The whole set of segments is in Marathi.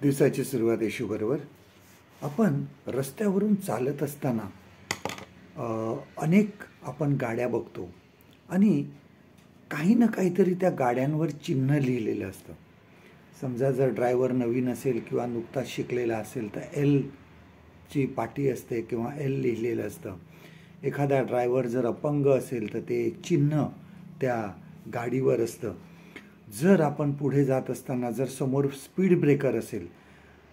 दिवसाची सुरुवात येशूबरोबर. आपण रस्त्यावरून चालत असताना अनेक आपण गाड्या बघतो आणि काही ना काहीतरी त्या गाड्यांवर चिन्ह लिहिलेलं असतं. समजा जर ड्रायव्हर नवीन असेल किंवा नुकताच शिकलेला असेल तर एलची पाटी असते किंवा एल लिहिलेलं असतं. एखादा ड्रायव्हर जर अपंग असेल तर ते चिन्ह त्या गाडीवर असतं. जर आपण पुढे जात असताना जर समोर स्पीड ब्रेकर असेल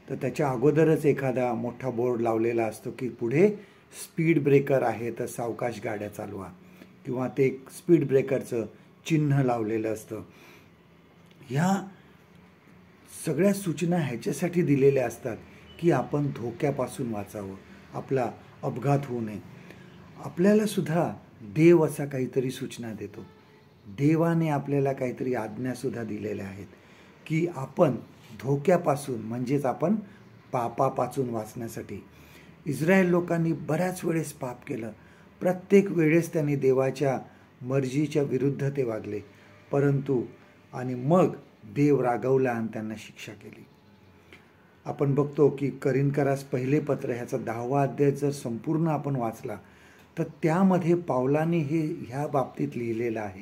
तर त्याच्या अगोदरच एखादा मोठा बोर्ड लावलेला असतो की पुढे स्पीड ब्रेकर आहे तर सावकाश गाड्या चालवा, किंवा ते स्पीड ब्रेकरचं चिन्ह लावलेलं असतं. ह्या सगळ्या सूचना ह्याच्यासाठी दिलेल्या असतात की आपण धोक्यापासून वाचावं, आपला अपघात होऊ नये. आपल्याला सुद्धा देव असा काहीतरी सूचना देतो. देवाने आपल्याला काहीतरी आज्ञासुद्धा दिलेल्या आहेत की आपण धोक्यापासून म्हणजेच आपण पापापासून वाचण्यासाठी. इस्रायल लोकांनी बऱ्याच वेळेस पाप केलं. प्रत्येक वेळेस त्यांनी देवाच्या मर्जीच्या विरुद्ध ते वागले, परंतु आणि मग देव रागवला आणि त्यांना शिक्षा केली. आपण बघतो की करिन्थकरास पहिले पत्र ह्याचा 10वा अध्याय जर संपूर्ण आपण वाचला तर त्यामध्ये पावलाने ह्या बाबतीत लिहिलेलं आहे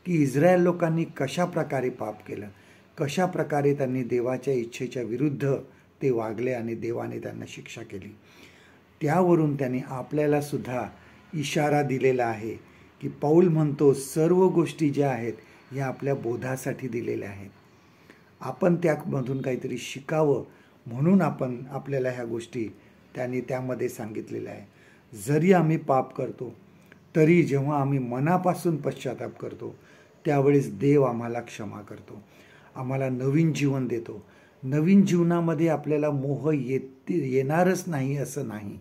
की इस्रायल लोकांनी कशा प्रकारे पाप केलं, कशा प्रकारे त्यांनी देवाच्या इच्छेच्या विरुद्ध ते वागले आणि देवाने त्यांना शिक्षा केली. त्यावरून त्यांनी आपल्याला सुद्धा इशारा दिलेला आहे की पौल म्हणतो सर्व गोष्टी ज्या आहेत ह्या आपल्या बोधासाठी दिलेल्या आहेत. आपण त्यामधून काहीतरी शिकावं म्हणून आपल्याला ह्या गोष्टी त्यांनी त्यामध्ये सांगितलेल्या आहे. जरी आम्ही पाप करतो तरी जेव्हा आम्ही मनापासून पश्चाताप करतो त्यावेळेस देव आम्हाला क्षमा करतो, आम्हाला नवीन जीवन देतो. नवीन जीवनामध्ये आपल्याला मोह येणारच नाही असं नाही,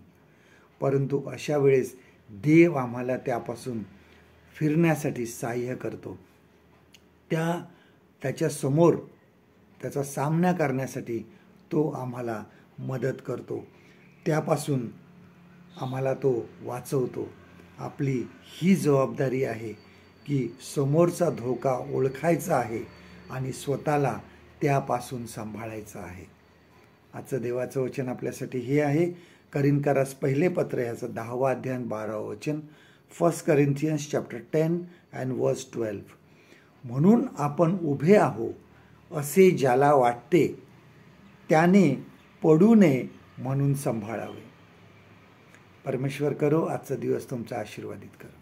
परंतु अशा वेळेस देव आम्हाला त्यापासून फिरण्यासाठी सहाय्य करतो. त्याच्या समोर त्याचा सामना करण्यासाठी तो आम्हाला मदत करतो, त्यापासून आम्हाला तो वाचवतो. आपली ही जबाबदारी आहे की समोरचा धोका ओळखायचा आहे आणि स्वतःला त्यापासून सांभाळायचं आहे. आजचं देवाचं वचन आपल्यासाठी हे आहे. करिन्थकरास पहिले पत्र ह्याचं 10वा अध्याय 12वा वचन. 1 Corinthians chapter 10 and verse 12. म्हणून आपण उभे आहो असे ज्याला वाटते त्याने पडू नये म्हणून सांभाळावे. परमेश्वर करो आजचा दिवस तुमचा आशीर्वादित करो.